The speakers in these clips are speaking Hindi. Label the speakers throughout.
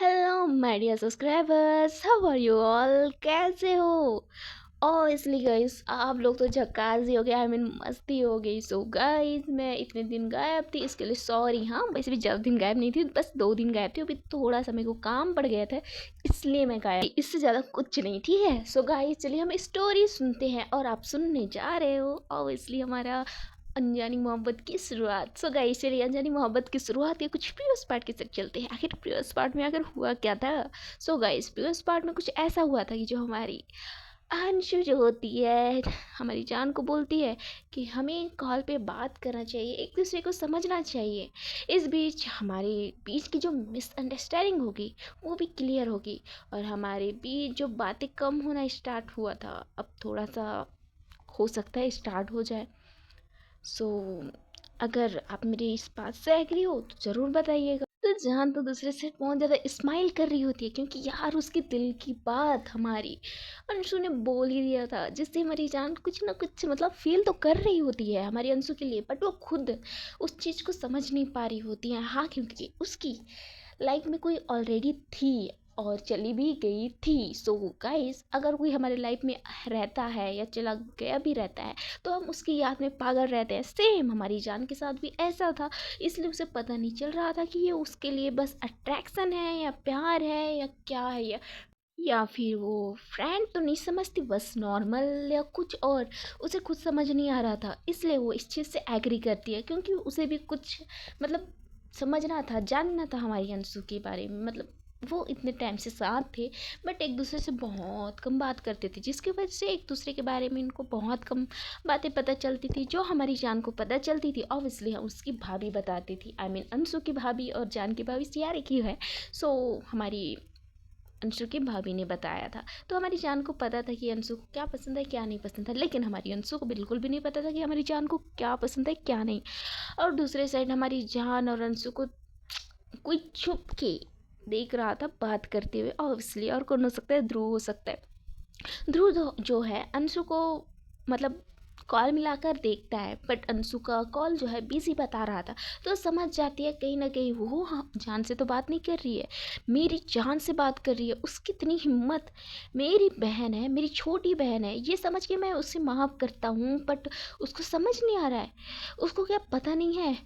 Speaker 1: Hello my dear subscribers, how are you all? कैसे हो? ऑब्वियसली गाइस, आप लोग तो झक्कास ही हो गए। आई मीन मस्ती हो गई। सो गाइस, मैं इतने दिन गायब थी, इसके लिए सॉरी। हाँ, वैसे भी ज़्यादा दिन गायब नहीं थी, बस 2 दिन गायब थी। अभी थोड़ा सा मेरे को काम पड़ गया था, इसलिए मैं गायब, इससे ज़्यादा कुछ नहीं। ठीक है, सो गाइस चलिए हम स्टोरी सुनते हैं, और आप सुनने जा रहे हो ऑब्वियसली हमारा अनजानी मोहब्बत की शुरुआत। सो गाइस चलिए अनजानी मोहब्बत की शुरुआत के कुछ प्रीवियस पार्ट के साथ चलते हैं। आखिर प्रीवियस पार्ट में आखिर हुआ क्या था? सो गाइस प्रीवियस पार्ट में कुछ ऐसा हुआ था कि जो हमारी अंशु जो होती है, हमारी जान को बोलती है कि हमें कॉल पे बात करना चाहिए, एक दूसरे को समझना चाहिए। इस बीच हमारे बीच की जो मिसअंडरस्टैंडिंग होगी वो भी क्लियर होगी, और हमारे बीच जो बातें कम होना स्टार्ट हुआ था, अब थोड़ा सा हो सकता है स्टार्ट हो जाए। सो अगर आप मेरी इस बात से एग्री हो तो ज़रूर बताइएगा। तो जान तो दूसरे से बहुत ज़्यादा स्माइल कर रही होती है, क्योंकि यार उसकी दिल की बात हमारी अंशु ने बोल ही दिया था, जिससे हमारी जान कुछ ना कुछ मतलब फील तो कर रही होती है हमारी अंशु के लिए, बट वो खुद उस चीज़ को समझ नहीं पा रही होती है। हाँ, क्योंकि उसकी लाइफ में कोई ऑलरेडी थी और चली भी गई थी। सो गाइस, अगर कोई हमारे लाइफ में रहता है या चला गया भी रहता है तो हम उसकी याद में पागल रहते हैं। सेम हमारी जान के साथ भी ऐसा था, इसलिए उसे पता नहीं चल रहा था कि ये उसके लिए बस अट्रैक्शन है या प्यार है या क्या है, या फिर वो फ्रेंड तो नहीं समझती, बस नॉर्मल या कुछ और। उसे खुद समझ नहीं आ रहा था, इसलिए वो इस चीज़ से एग्री करती है, क्योंकि उसे भी कुछ मतलब समझना था, जानना था हमारी अंशु के बारे में। मतलब वो इतने टाइम से साथ थे, बट एक दूसरे से बहुत कम बात करते थे, जिसकी वजह से एक दूसरे के बारे में इनको बहुत कम बातें पता चलती थी। जो हमारी जान को पता चलती थी ऑब्वियसली हम उसकी भाभी बताती थी। आई मीन अंशु की भाभी और जान की भाभी सियारे की है। सो हमारी अंशु की भाभी ने बताया था, तो हमारी जान को पता था कि अंशु को क्या पसंद है क्या नहीं पसंद है, लेकिन हमारी अंशु को बिल्कुल भी नहीं पता था कि हमारी जान को क्या पसंद है क्या नहीं। और दूसरे साइड हमारी जान और अंशु को कोई छुप के देख रहा था बात करते हुए ऑब्वियसली, और कौन हो सकता है? ध्रुव हो सकता है। ध्रुव जो है अंशु को मतलब कॉल मिलाकर देखता है, बट अंशु का कॉल जो है बिजी बता रहा था, तो समझ जाती है कहीं ना कहीं वो हाँ जान से तो बात नहीं कर रही है, मेरी जान से बात कर रही है। उसकी इतनी हिम्मत, मेरी बहन है, मेरी छोटी बहन है, ये समझ के मैं उसे माफ़ करता हूँ, बट उसको समझ नहीं आ रहा है। उसको क्या पता नहीं है,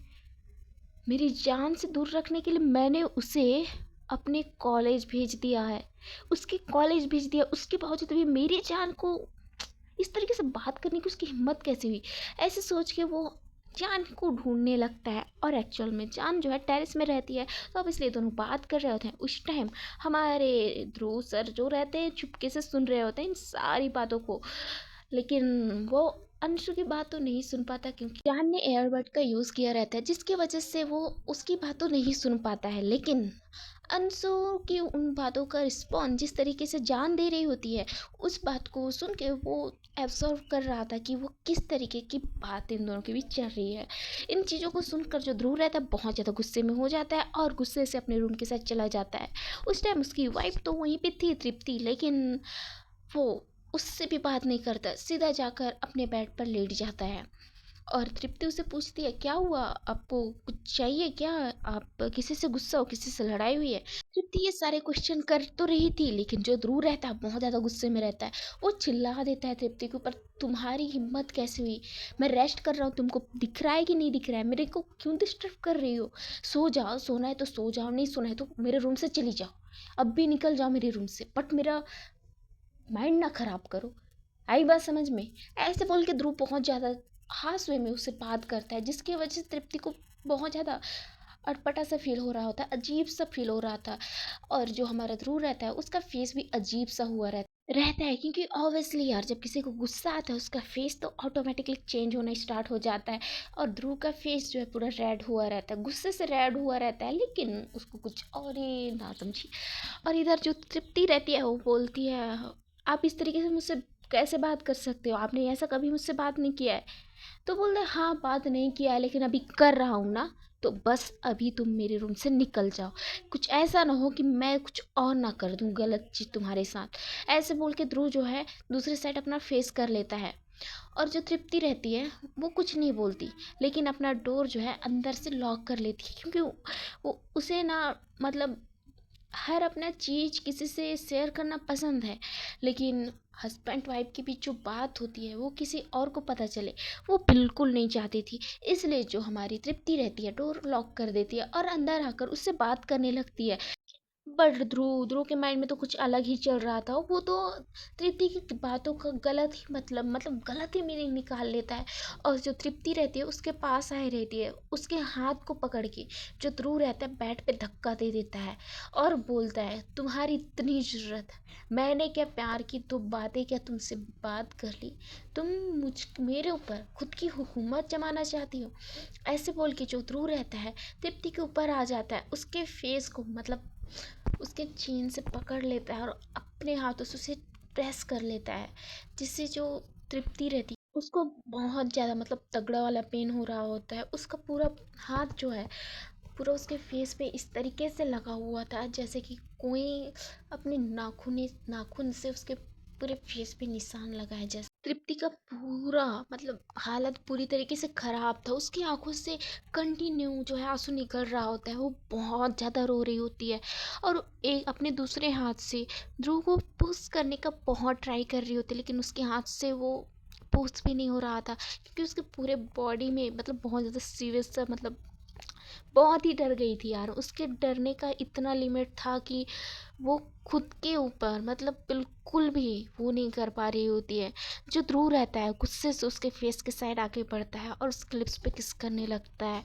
Speaker 1: मेरी जान से दूर रखने के लिए मैंने उसे अपने कॉलेज भेज दिया है, उसके कॉलेज भेज दिया। उसके बावजूद भी मेरी जान को इस तरीके से बात करने की उसकी हिम्मत कैसे हुई? ऐसे सोच के वो जान को ढूंढने लगता है, और एक्चुअल में जान जो है टेरेस में रहती है। तो अब इसलिए दोनों बात कर रहे होते हैं। उस टाइम हमारे ध्रुव सर जो रहते हैं चुपके से सुन रहे होते हैं इन सारी बातों को, लेकिन वो अंशु की बात तो नहीं सुन पाता, क्योंकि जान ने एयरबड का यूज़ किया रहता है, जिसकी वजह से वो उसकी बात तो नहीं सुन पाता है। लेकिन अंशु की उन बातों का रिस्पॉन्स जिस तरीके से जान दे रही होती है, उस बात को सुन के वो एब्जॉर्व कर रहा था कि वो किस तरीके की बात इन दोनों के बीच चल रही है। इन चीज़ों को सुनकर जो ध्रुव रहता है बहुत ज़्यादा गुस्से में हो जाता है, और गुस्से से अपने रूम के साथ चला जाता है। उस टाइम उसकी वाइफ तो वहीं पे थी, तृप्ति, लेकिन वो उससे भी बात नहीं करता, सीधा जाकर अपने बेड पर लेट जाता है। और तृप्ति उसे पूछती है, क्या हुआ, आपको कुछ चाहिए क्या? आप किसी से गुस्सा हो, किसी से लड़ाई हुई है? तृप्ति ये सारे क्वेश्चन कर तो रही थी, लेकिन जो ध्रुव रहता है बहुत ज़्यादा गुस्से में रहता है। वो चिल्ला देता है तृप्ति के ऊपर, तुम्हारी हिम्मत कैसे हुई? मैं रेस्ट कर रहा हूँ, तुमको दिख रहा है कि नहीं दिख रहा है? मेरे को क्यों डिस्टर्ब कर रही हो? सो जाओ, सोना है तो सो जाओ, नहीं सोना है तो मेरे रूम से चली जाओ, अब भी निकल जाओ मेरे रूम से, बट मेरा माइंड ना खराब करो। आई बात समझ में? ऐसे बोल के ध्रुव बहुत ज़्यादा हास वे में उससे बात करता है, जिसकी वजह से तृप्ति को बहुत ज़्यादा अटपटा सा फील हो रहा होता है, अजीब सा फील हो रहा था। और जो हमारा ध्रुव रहता है उसका फेस भी अजीब सा हुआ रहता है, क्योंकि ऑब्वियसली यार जब किसी को गुस्सा आता है उसका फेस तो ऑटोमेटिकली चेंज होना स्टार्ट हो जाता है। और ध्रुव का फेस जो है पूरा रेड हुआ रहता है, गुस्से से रेड हुआ रहता है, लेकिन उसको कुछ और ही ना समझी। और इधर जो तृप्ति रहती है वो बोलती है, आप इस तरीके से मुझसे कैसे बात कर सकते हो? आपने ऐसा कभी मुझसे बात नहीं किया है। तो बोलते हैं, हाँ बात नहीं किया है, लेकिन अभी कर रहा हूँ ना, तो बस अभी तुम मेरे रूम से निकल जाओ। कुछ ऐसा ना हो कि मैं कुछ और ना कर दूँ गलत चीज़ तुम्हारे साथ। ऐसे बोल के ध्रुव जो है दूसरी साइड अपना फेस कर लेता है। और जो तृप्ति रहती है वो कुछ नहीं बोलती, लेकिन अपना डोर जो है अंदर से लॉक कर लेती है, क्योंकि वो उसे ना मतलब हर अपना चीज़ किसी से शेयर करना पसंद है, लेकिन हस्बैंड वाइफ के बीच जो बात होती है वो किसी और को पता चले वो बिल्कुल नहीं चाहती थी। इसलिए जो हमारी तृप्ति रहती है डोर लॉक कर देती है और अंदर आकर उससे बात करने लगती है। बट ध्रुव के माइंड में तो कुछ अलग ही चल रहा था। वो तो तृप्ति की बातों का गलत ही मतलब गलत ही मीनिंग निकाल लेता है। और जो तृप्ति रहती है उसके पास आए रहती है, उसके हाथ को पकड़ के जो ध्रुव रहता है बेड पे धक्का दे देता है और बोलता है तुम्हारी इतनी ज़रूरत है, मैंने क्या प्यार की तो बातें क्या तुमसे बात कर ली, तुम मेरे ऊपर खुद की हुकूमत जमाना चाहती हो। ऐसे बोल के जो ध्रुव रहता है तृप्ति के ऊपर आ जाता है, उसके फेस को मतलब उसके चेन से पकड़ लेता है और अपने हाथों से उसे प्रेस कर लेता है, जिससे जो तृप्ति रहती है उसको बहुत ज़्यादा मतलब तगड़ा वाला पेन हो रहा होता है। उसका पूरा हाथ जो है पूरा उसके फेस पे इस तरीके से लगा हुआ था जैसे कि कोई अपने नाखून से उसके पूरे फेस पे निशान लगाए। जैसे तृप्ति का पूरा मतलब हालत पूरी तरीके से खराब था, उसकी आंखों से कंटिन्यू जो है आंसू निकल रहा होता है, वो बहुत ज़्यादा रो रही होती है और एक अपने दूसरे हाथ से ध्रुव को पुश करने का बहुत ट्राई कर रही होती है, लेकिन उसके हाथ से वो पुश भी नहीं हो रहा था क्योंकि उसके पूरे बॉडी में मतलब बहुत ज़्यादा सीरियस सा मतलब बहुत ही डर गई थी यार। उसके डरने का इतना लिमिट था कि वो खुद के ऊपर मतलब बिल्कुल भी वो नहीं कर पा रही होती है। जो ध्रुव रहता है गुस्से से उसके फेस के साइड आके पड़ता है और उसके लिप्स पे किस करने लगता है।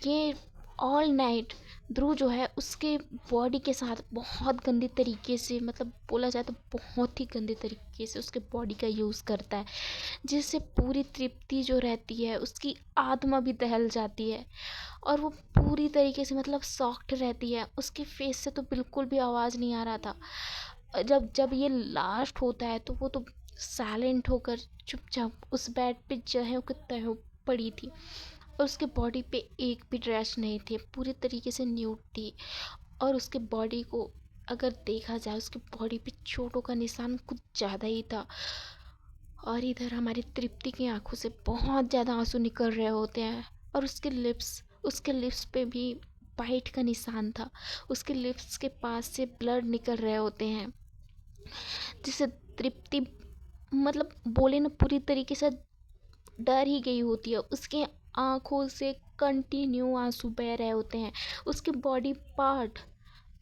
Speaker 1: ये ऑल नाइट ध्रुव जो है उसके बॉडी के साथ बहुत गंदे तरीके से मतलब बोला जाए तो बहुत ही गंदे तरीके से उसके बॉडी का यूज़ करता है, जिससे पूरी तृप्ति जो रहती है उसकी आत्मा भी दहल जाती है और वो पूरी तरीके से मतलब सॉफ्ट रहती है। उसके फेस से तो बिल्कुल भी आवाज़ नहीं आ रहा था। जब जब ये लास्ट होता है तो वो तो साइलेंट होकर चुपचाप उस बेड पे जहे के तहे पड़ी थी और उसके बॉडी पे एक भी ड्रेस नहीं थे, पूरी तरीके से न्यूड थी। और उसके बॉडी को अगर देखा जाए उसकी बॉडी पे चोटों का निशान कुछ ज़्यादा ही था। और इधर हमारी तृप्ति की आंखों से बहुत ज़्यादा आंसू निकल रहे होते हैं और उसके लिप्स पे भी बाइट का निशान था। उसके लिप्स के पास से ब्लड निकल रहे होते हैं, जिससे तृप्ति मतलब बोले ना पूरी तरीके से डर ही गई होती है। उसके आंखों से कंटिन्यू आंसू बह रहे होते हैं। उसके बॉडी पार्ट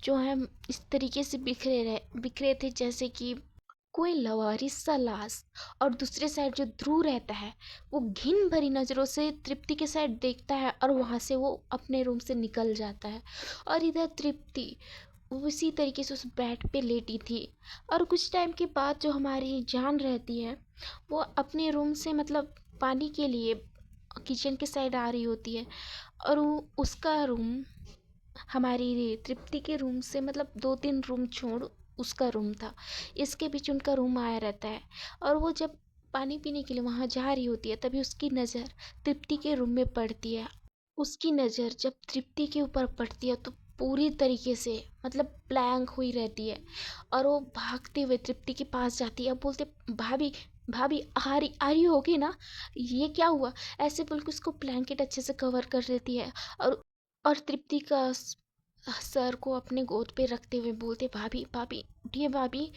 Speaker 1: जो है इस तरीके से बिखरे थे जैसे कि कोई लवारिस सा लाश। और दूसरे साइड जो ध्रुव रहता है वो घिन भरी नज़रों से तृप्ति के साइड देखता है और वहाँ से वो अपने रूम से निकल जाता है। और इधर तृप्ति उसी तरीके से उस बेड पे लेटी थी। और कुछ टाइम के बाद जो हमारी जान रहती है वो अपने रूम से मतलब पानी के लिए किचन के साइड आ रही होती है और वो उसका रूम हमारी तृप्ति के रूम से मतलब 2-3 रूम छोड़ उसका रूम था, इसके बीच उनका रूम आया रहता है। और वो जब पानी पीने के लिए वहाँ जा रही होती है तभी उसकी नज़र तृप्ति के रूम में पड़ती है। उसकी नज़र जब तृप्ति के ऊपर पड़ती है तो पूरी तरीके से मतलब ब्लैंक हुई रहती है और वो भागते हुए तृप्ति के पास जाती है। अब बोलते भाभी भाभी आ रही होगी ना, ये क्या हुआ, ऐसे बोल के उसको ब्लैंकेट अच्छे से कवर कर देती है। और तृप्ति का सर को अपने गोद पे रखते हुए बोलते भाभी भाभी उठिए भाभी,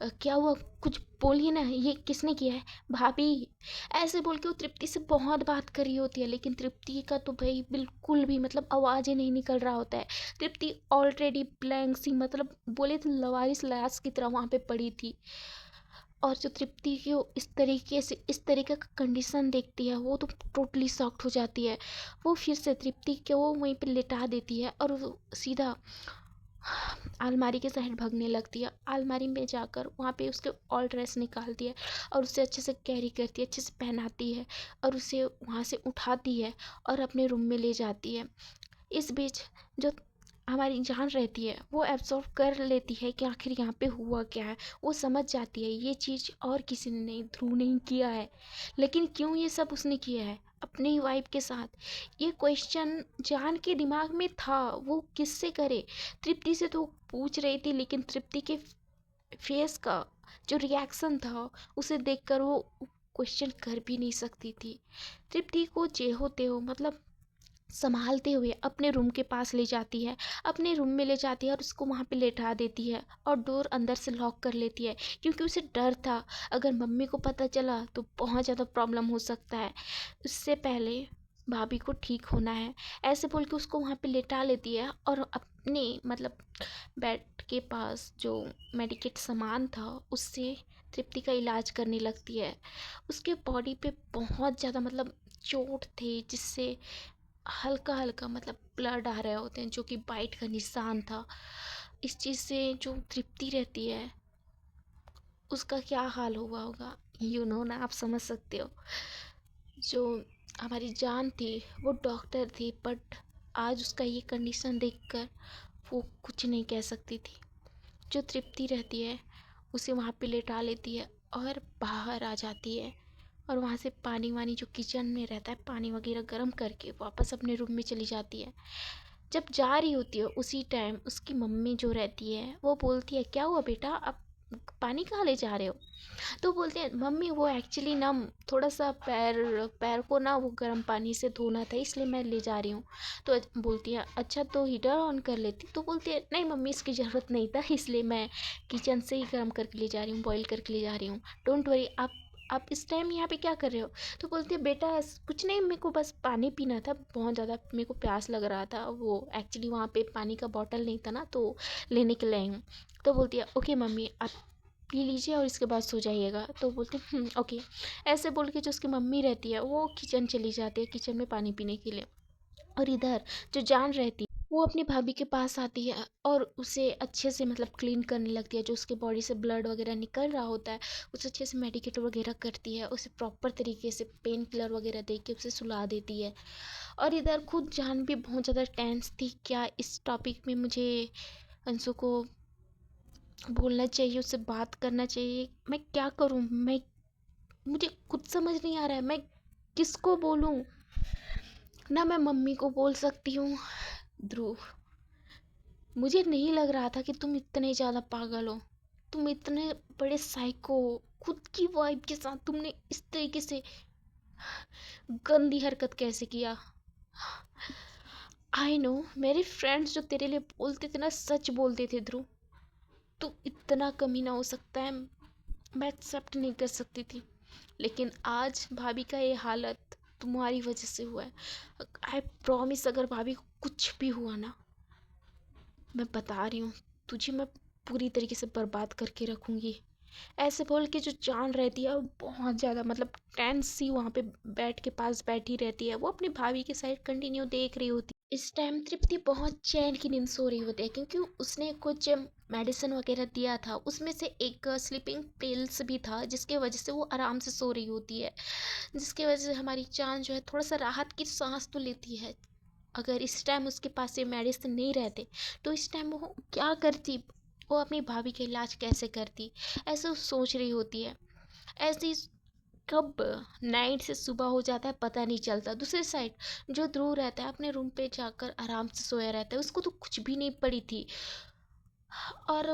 Speaker 1: क्या हुआ, कुछ बोलिए ना, ये किसने किया है भाभी। ऐसे बोल के वो तृप्ति से बहुत बात कर रही होती है, लेकिन तृप्ति का तो भाई बिल्कुल भी मतलब आवाज़ ही नहीं निकल रहा होता है। तृप्ति ऑलरेडी ब्लैंक सी मतलब बोले तो लवारिस लाश की तरह वहाँ पे पड़ी थी। और जो तृप्ति की वो इस तरीके का कंडीशन देखती है वो तो टोटली शॉक्ड हो जाती है। वो फिर से तृप्ति को वो वहीं पे लिटा देती है और वो सीधा अलमारी के साइड भागने लगती है। अलमारी में जाकर वहाँ पे उसके ऑल ड्रेस निकालती है और उसे अच्छे से कैरी करती है, अच्छे से पहनाती है और उसे वहाँ से उठाती है और अपने रूम में ले जाती है। इस बीच जो हमारी जान रहती है वो एब्जॉर्व कर लेती है कि आखिर यहाँ पे हुआ क्या है। वो समझ जाती है ये चीज़ और किसी ने नहीं, ध्रुव नहीं किया है। लेकिन क्यों ये सब उसने किया है अपनी ही वाइफ के साथ, ये क्वेश्चन जान के दिमाग में था। वो किससे करे, तृप्ति से तो पूछ रही थी, लेकिन तृप्ति के फेस का जो रिएक्शन था उसे देखकर वो क्वेश्चन कर भी नहीं सकती थी। तृप्ति को जे होते हो मतलब संभालते हुए अपने रूम के पास ले जाती है, अपने रूम में ले जाती है और उसको वहाँ पे लेटा देती है और डोर अंदर से लॉक कर लेती है, क्योंकि उसे डर था अगर मम्मी को पता चला तो बहुत ज़्यादा प्रॉब्लम हो सकता है। उससे पहले भाभी को ठीक होना है, ऐसे बोल के उसको वहाँ पे लेटा लेती है और अपने मतलब बेड के पास जो मेडिकेट सामान था उससे तृप्ति का इलाज करने लगती है। उसके बॉडी पे बहुत ज़्यादा मतलब चोट थे, जिससे हल्का हल्का मतलब ब्लड आ रहे होते हैं, जो कि बाइट का निशान था। इस चीज़ से जो तृप्ति रहती है उसका क्या हाल हुआ होगा, ना, आप समझ सकते हो। जो हमारी जान थी वो डॉक्टर थी, बट आज उसका ये कंडीशन देखकर वो कुछ नहीं कह सकती थी। जो तृप्ति रहती है उसे वहाँ पे लेटा लेती है और बाहर आ जाती है और वहाँ से पानी वानी जो किचन में रहता है पानी वगैरह गर्म करके वापस अपने रूम में चली जाती है। जब जा रही होती है उसी टाइम उसकी मम्मी जो रहती है वो बोलती है, क्या हुआ बेटा, अब पानी कहाँ ले जा रहे हो? तो बोलते हैं, मम्मी वो एक्चुअली ना थोड़ा सा पैर पैर को ना वो गर्म पानी से धोना था, इसलिए मैं ले जा रही हूँ। तो बोलती है, अच्छा तो हीटर ऑन कर लेती। तो बोलती है, नहीं मम्मी इसकी ज़रूरत नहीं था, इसलिए मैं किचन से ही गर्म करके ले जा रही हूँ, बॉईल करके ले जा रही हूँ। डोंट वरी, आप इस टाइम यहाँ पे क्या कर रहे हो? तो बोलती है, बेटा कुछ नहीं, मेरे को बस पानी पीना था, बहुत ज़्यादा मेरे को प्यास लग रहा था, वो एक्चुअली वहाँ पे पानी का बॉटल नहीं था ना, तो लेने के लिए आई हूँ। तो बोलती है, ओके मम्मी आप पी लीजिए और इसके बाद सो जाइएगा। तो बोलते ओके। ऐसे बोल के जो उसकी मम्मी रहती है वो किचन चली जाती है, किचन में पानी पीने के लिए। और इधर जो जान रहती है वो अपनी भाभी के पास आती है और उसे अच्छे से मतलब क्लीन करने लगती है, जो उसके बॉडी से ब्लड वगैरह निकल रहा होता है उसे अच्छे से मेडिकेट वगैरह करती है, उसे प्रॉपर तरीके से पेन किलर वगैरह दे के उसे सुला देती है। और इधर खुद जान भी बहुत ज़्यादा टेंस थी, क्या इस टॉपिक में मुझे अंशु को बोलना चाहिए, उससे बात करना चाहिए, मैं क्या करूं, मुझे कुछ समझ नहीं आ रहा है, मैं किसको बोलूं? ना मैं मम्मी को बोल सकती हूँ। ध्रुव, मुझे नहीं लग रहा था कि तुम इतने ज़्यादा पागल हो, तुम इतने बड़े साइको हो। खुद की वाइफ के साथ तुमने इस तरीके से गंदी हरकत कैसे किया? आई नो, मेरे फ्रेंड्स जो तेरे लिए बोलते थे ना सच बोलते थे ध्रुव, तू इतना कमीना हो सकता है मैं एक्सेप्ट नहीं कर सकती थी, लेकिन आज भाभी का ये हालत तुम्हारी वजह से हुआ है। आई प्रॉमिस, अगर भाभी को कुछ भी हुआ ना, मैं बता रही हूँ तुझे मैं पूरी तरीके से बर्बाद करके रखूँगी। ऐसे बोल के जो जान रहती है वो बहुत ज़्यादा मतलब टेंस सी वहाँ पे बेड के पास बैठी रहती है, वो अपनी भाभी की साइड कंटिन्यू देख रही होती है। इस टाइम तृप्ति बहुत चैन की नींद सो रही होती है, क्योंकि उसने कुछ मेडिसिन वगैरह दिया था, उसमें से एक स्लीपिंग पिल्स भी था, जिसके वजह से वो आराम से सो रही होती है, जिसकी वजह से हमारी जान जो है थोड़ा सा राहत की सांस तो लेती है। अगर इस टाइम उसके पास ये मेडिसिन नहीं रहते तो इस टाइम वो क्या करती, वो अपनी भाभी का इलाज कैसे करती, ऐसे वो सोच रही होती है। ऐसे ही कब नाइट से सुबह हो जाता है पता नहीं चलता। दूसरी साइड जो ध्रुव रहता है अपने रूम पे जाकर आराम से सोया रहता है, उसको तो कुछ भी नहीं पड़ी थी और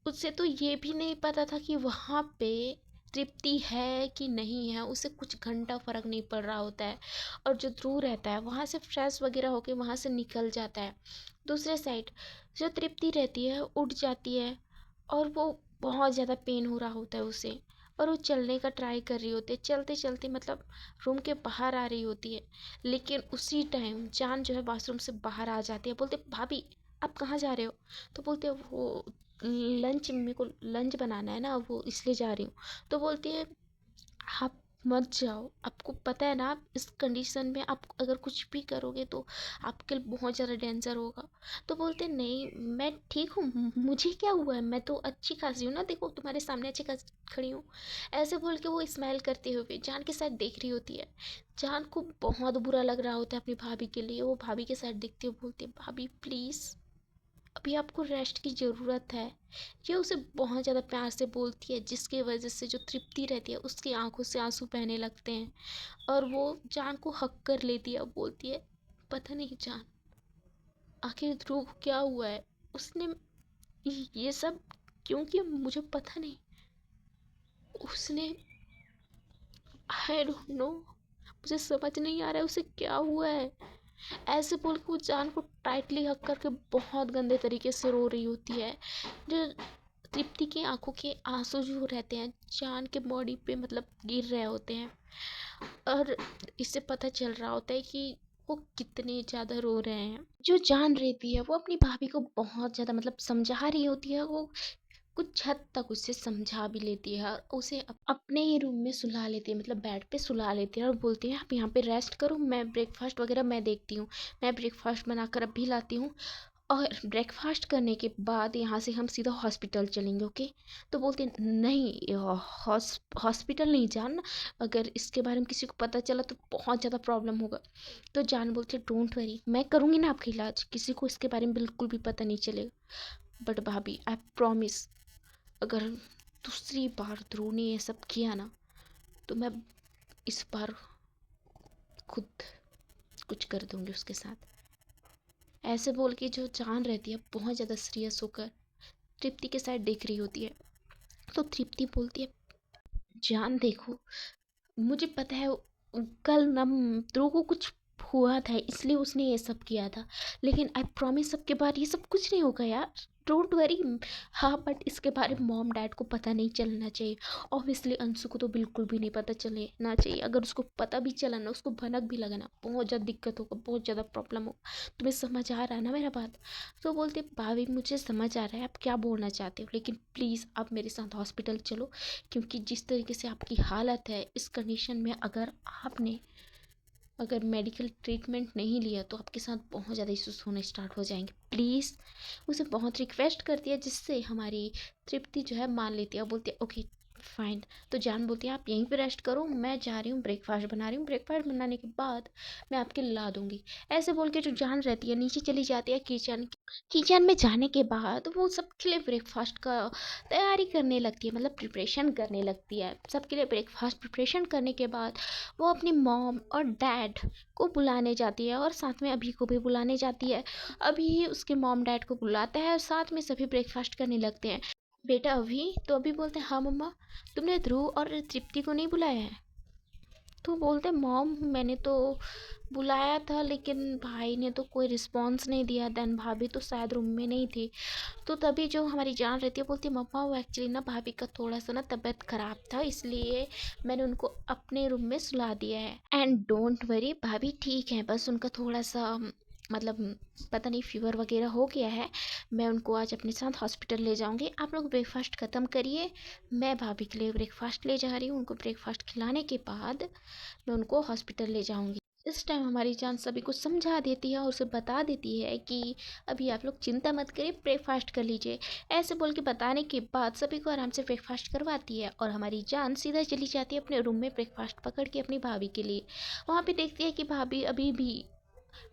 Speaker 1: उसे तो ये भी नहीं पता था कि वहाँ पे तृप्ति है कि नहीं है, उसे कुछ घंटा फर्क नहीं पड़ रहा होता है। और जो ध्रुव रहता है वहाँ से फ्रेश वगैरह होके वहाँ से निकल जाता है। दूसरे साइड जो तृप्ति रहती है उठ जाती है और वो बहुत ज़्यादा पेन हो रहा होता है उसे, और वो चलने का ट्राई कर रही होती है, चलते चलते मतलब रूम के बाहर आ रही होती है। लेकिन उसी टाइम जान जो है बाथरूम से बाहर आ जाती है, बोलते भाभी आप कहाँ जा रहे हो? तो बोलते हैं, वो लंच, मेरे को लंच बनाना है ना, वो इसलिए जा रही हूँ। तो बोलती है, आप मत जाओ, आपको पता है ना आप इस कंडीशन में आप अगर कुछ भी करोगे तो आपके लिए बहुत ज़्यादा डेंजर होगा। तो बोलते हैं, नहीं मैं ठीक हूँ, मुझे क्या हुआ है, मैं तो अच्छी खासी हूँ ना, देखो तुम्हारे सामने अच्छी खासी खड़ी हूँ। ऐसे बोल के वो स्माइल करते हुए जान के साथ देख रही होती है। जान को बहुत बुरा लग रहा होता है अपनी भाभी के लिए, वो भाभी के साथ देखते हुए बोलती है, भाभी प्लीज़ अभी आपको रेस्ट की ज़रूरत है। ये उसे बहुत ज़्यादा प्यार से बोलती है, जिसकी वजह से जो तृप्ति रहती है उसकी आंखों से आंसू बहने लगते हैं और वो जान को हक कर लेती है और बोलती है, पता नहीं जान आखिर ध्रुव को क्या हुआ है, उसने ये सब क्यों किया मुझे पता नहीं, उसने आई डोंट नो, मुझे समझ नहीं आ रहा है उसे क्या हुआ है। ऐसे बोल के वो जान को टाइटली हक करके बहुत गंदे तरीके से रो रही होती है। जो तृप्ति की आंखों के आंसू जो रहते हैं जान के बॉडी पे मतलब गिर रहे होते हैं, और इससे पता चल रहा होता है कि वो कितने ज़्यादा रो रहे हैं। जो जान रहती है वो अपनी भाभी को बहुत ज़्यादा मतलब समझा रही होती है। वो कुछ हद तक उसे समझा भी लेती है और उसे अपने ही रूम में सुला लेती है, मतलब बेड पे सुला लेती है और बोलती है आप यहाँ पे रेस्ट करो, मैं ब्रेकफास्ट वगैरह मैं देखती हूँ, मैं ब्रेकफास्ट बनाकर अभी लाती हूँ। और ब्रेकफास्ट करने के बाद यहाँ से हम सीधा हॉस्पिटल चलेंगे, ओके। तो बोलते हैं नहीं, हॉस्पिटल नहीं जाना, अगर इसके बारे में किसी को पता चला तो बहुत ज़्यादा प्रॉब्लम होगा। तो जान बोलते डोंट वरी, मैं करूँगी ना आपका इलाज, किसी को इसके बारे में बिल्कुल भी पता नहीं चलेगा। बट भाभी आई प्रॉमिस, अगर दूसरी बार ध्रुव ने ये सब किया ना तो मैं इस बार खुद कुछ कर दूंगी उसके साथ। ऐसे बोल के जो जान रहती है बहुत ज़्यादा सीरियस होकर तृप्ति के साथ देख रही होती है। तो तृप्ति बोलती है जान देखो, मुझे पता है कल ना ध्रुव को कुछ हुआ था इसलिए उसने ये सब किया था, लेकिन आई प्रॉमिस सबके बारे ये सब कुछ नहीं होगा यार, डोंट वरी। हाँ बट इसके बारे में मॉम डैड को पता नहीं चलना चाहिए। ऑब्वियसली अंशु को तो बिल्कुल भी नहीं पता चलना चाहिए, अगर उसको पता भी चला ना उसको भनक भी लगना बहुत ज़्यादा दिक्कत होगा, बहुत ज़्यादा प्रॉब्लम होगा। तुम्हें समझ आ रहा है ना मेरा बात? तो बोलते भाभी मुझे समझ आ रहा है आप क्या बोलना चाहते हो, लेकिन प्लीज़ आप मेरे साथ हॉस्पिटल चलो, क्योंकि जिस तरीके से आपकी हालत है इस कंडीशन में अगर मेडिकल ट्रीटमेंट नहीं लिया तो आपके साथ बहुत ज़्यादा इश्यूज होने स्टार्ट हो जाएंगे। प्लीज़ उसे बहुत रिक्वेस्ट करती है, जिससे हमारी तृप्ति जो है मान लेती है, बोलती है ओके फाइन। तो जान बोलती है आप यहीं पे रेस्ट करो, मैं जा रही हूँ ब्रेकफास्ट बना रही हूँ, ब्रेकफास्ट बनाने के बाद मैं आपके ला दूँगी। ऐसे बोल के जो जान रहती है नीचे चली जाती है किचन में जाने के बाद वो सबके लिए ब्रेकफास्ट का तैयारी करने लगती है, मतलब प्रिपरेशन करने लगती है सबके लिए ब्रेकफास्ट। प्रिपरेशन करने के बाद वो अपनी मॉम और डैड को बुलाने जाती है और साथ में अभी को भी बुलाने जाती है। अभी उसके मॉम डैड को बुलाता है और साथ में सभी ब्रेकफास्ट करने लगते हैं। बेटा अभी तो अभी बोलते हैं हाँ मम्मा, तुमने ध्रुव और तृप्ति को नहीं बुलाया है? तो बोलते मॉम मैंने तो बुलाया था लेकिन भाई ने तो कोई रिस्पॉन्स नहीं दिया, देन भाभी तो शायद रूम में नहीं थी। तो तभी जो हमारी जान रहती है बोलती है मम्मा वो एक्चुअली ना भाभी का थोड़ा सा ना तबीयत ख़राब था इसलिए मैंने उनको अपने रूम में सुला दिया है। एंड डोंट वरी भाभी ठीक है, बस उनका थोड़ा सा मतलब पता नहीं फीवर वगैरह हो गया है। मैं उनको आज अपने साथ हॉस्पिटल ले जाऊंगी, आप लोग ब्रेकफास्ट ख़त्म करिए, मैं भाभी के लिए ब्रेकफास्ट ले जा रही हूँ। उनको ब्रेकफास्ट खिलाने के बाद मैं उनको हॉस्पिटल ले जाऊंगी। इस टाइम हमारी जान सभी को समझा देती है और उसे बता देती है कि अभी आप लोग चिंता मत करिए, ब्रेकफास्ट कर लीजिए। ऐसे बोल के बताने के बाद सभी को आराम से ब्रेकफास्ट करवाती है और हमारी जान सीधा चली जाती है अपने रूम में ब्रेकफास्ट पकड़ के अपनी भाभी के लिए। वहाँ पे देखती है कि भाभी अभी भी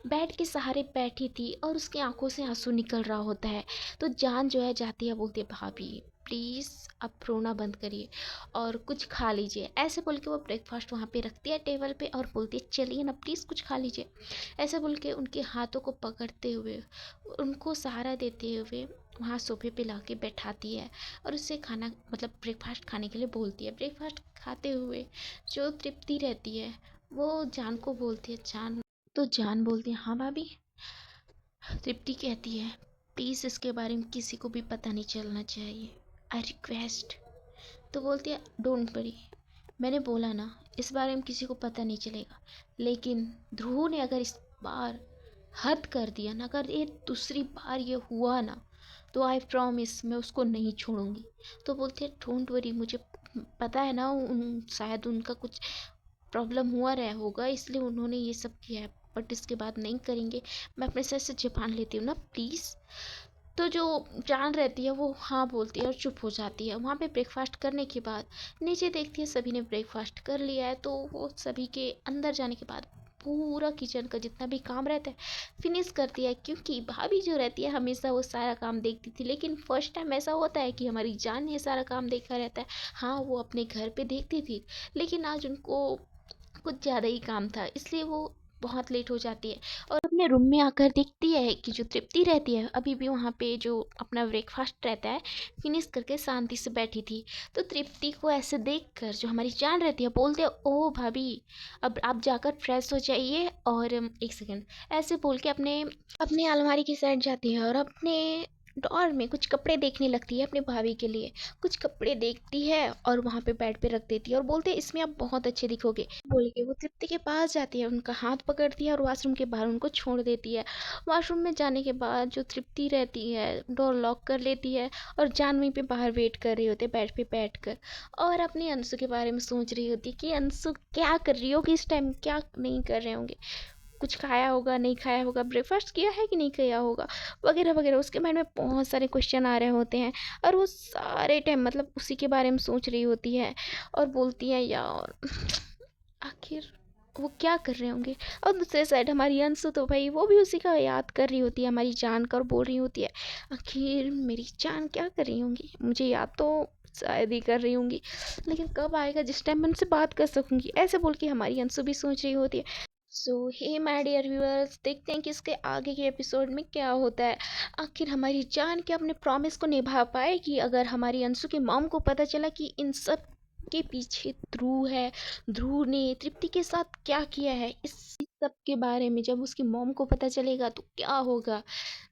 Speaker 1: बेड के सहारे बैठी थी और उसकी आंखों से आंसू निकल रहा होता है। तो जान जो है जाती है, बोलती है भाभी प्लीज़ आप रोना बंद करिए और कुछ खा लीजिए। ऐसे बोल के वो ब्रेकफास्ट वहाँ पे रखती है टेबल पे और बोलती है चलिए ना प्लीज़ कुछ खा लीजिए। ऐसे बोल के उनके हाथों को पकड़ते हुए उनको सहारा देते हुए वहाँ सोफे पे ला के बैठाती है और उससे खाना मतलब ब्रेकफास्ट खाने के लिए बोलती है। ब्रेकफास्ट खाते हुए जो तृप्ति रहती है वो जान को बोलती है जान। तो जान बोलती है हाँ भाभी। तृप्ति कहती है प्लीज़ इसके बारे में किसी को भी पता नहीं चलना चाहिए, आई रिक्वेस्ट। तो बोलती है डोंट वरी, मैंने बोला ना इस बारे में किसी को पता नहीं चलेगा, लेकिन ध्रुव ने अगर इस बार हद कर दिया ना, अगर ये दूसरी बार ये हुआ ना तो आई प्रॉमिस मैं उसको नहीं छोड़ूंगी। तो बोलते हैं डोंट वरी, मुझे पता है ना शायद उनका कुछ प्रॉब्लम हुआ रहा होगा इसलिए उन्होंने ये सब किया है, बट इसके बाद नहीं करेंगे, मैं अपने सर से ज़बान लेती हूँ ना प्लीज़। तो जो जान रहती है वो हाँ बोलती है और चुप हो जाती है। वहाँ पे ब्रेकफास्ट करने के बाद नीचे देखती है सभी ने ब्रेकफास्ट कर लिया है, तो वो सभी के अंदर जाने के बाद पूरा किचन का जितना भी काम रहता है फिनिश करती है, क्योंकि भाभी जो रहती है हमेशा वो सारा काम देखती थी, लेकिन फर्स्ट टाइम ऐसा होता है कि हमारी जान ये सारा काम देखा रहता है। हाँ वो अपने घर पे देखती थी, लेकिन आज उनको कुछ ज़्यादा ही काम था इसलिए वो बहुत लेट हो जाती है और अपने रूम में आकर देखती है कि जो तृप्ति रहती है अभी भी वहाँ पे जो अपना ब्रेकफास्ट रहता है फिनिश करके शांति से बैठी थी। तो तृप्ति को ऐसे देखकर जो हमारी जान रहती है बोलते हैं, ओ भाभी अब आप जाकर फ्रेश हो जाइए। और एक सेकेंड ऐसे बोल के अपने अपने अलमारी की साइड जाती है और अपने ड्रॉअर में कुछ कपड़े देखने लगती है अपने भाभी के लिए। कुछ कपड़े देखती है और वहाँ पे बेड पे रख देती है और बोलते हैं इसमें आप बहुत अच्छे दिखोगे। बोल के वो तृप्ति के पास जाती है, उनका हाथ पकड़ती है और वॉशरूम के बाहर उनको छोड़ देती है। वॉशरूम में जाने के बाद जो तृप्ति रहती है डोर लॉक कर लेती है और जानवी पे बाहर वेट कर रही होती है बेड पे बैठ कर। और अपनी अंशु के बारे में सोच रही होती है कि अंशु क्या कर रही होगी इस टाइम, क्या नहीं कर रहे होंगे, कुछ खाया होगा नहीं खाया होगा, ब्रेकफास्ट किया है कि नहीं किया होगा, वगैरह वगैरह। उसके माइंड में बहुत सारे क्वेश्चन आ रहे होते हैं और वो सारे टाइम मतलब उसी के बारे में सोच रही होती है और बोलती है यार आखिर वो क्या कर रहे होंगे। और दूसरे साइड हमारी अंशु तो भाई वो भी उसी का याद कर रही होती है हमारी जान का और बोल रही होती है आखिर मेरी जान क्या कर रही होंगी, मुझे याद तो शायद ही कर रही होंगी, लेकिन कब आएगा जिस टाइम मैं उनसे बात कर सकूंगी, ऐसे बोल के हमारी अंशु भी सोच रही होती है। सो हे माय डियर व्यूअर्स, देखते हैं कि इसके आगे के एपिसोड में क्या होता है। आखिर हमारी जान क्या अपने प्रॉमिस को निभा पाएगी अगर हमारी अंशु की मॉम को पता चला कि इन सब के पीछे ध्रुव है, ध्रुव ने तृप्ति के साथ क्या किया है। इस सब के बारे में जब उसकी मॉम को पता चलेगा तो क्या होगा,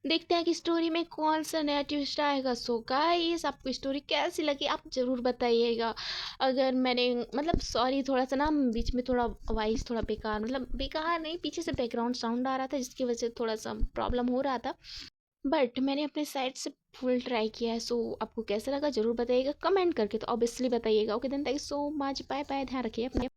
Speaker 1: देखते हैं कि स्टोरी में कौन सा नया ट्विस्ट आएगा। सो गाइस आपको स्टोरी कैसी लगी आप ज़रूर बताइएगा। अगर मैंने मतलब सॉरी थोड़ा सा ना बीच में थोड़ा वॉइस थोड़ा बेकार, मतलब बेकार नहीं, पीछे से बैकग्राउंड साउंड आ रहा था जिसकी वजह से थोड़ा सा प्रॉब्लम हो रहा था, बट मैंने अपने साइड से फुल ट्राई किया है। सो आपको कैसा लगा ज़रूर बताइएगा कमेंट करके, तो ऑब्वियसली बताइएगा। Okay then thank you so much, bye bye, ध्यान रखिए अपने।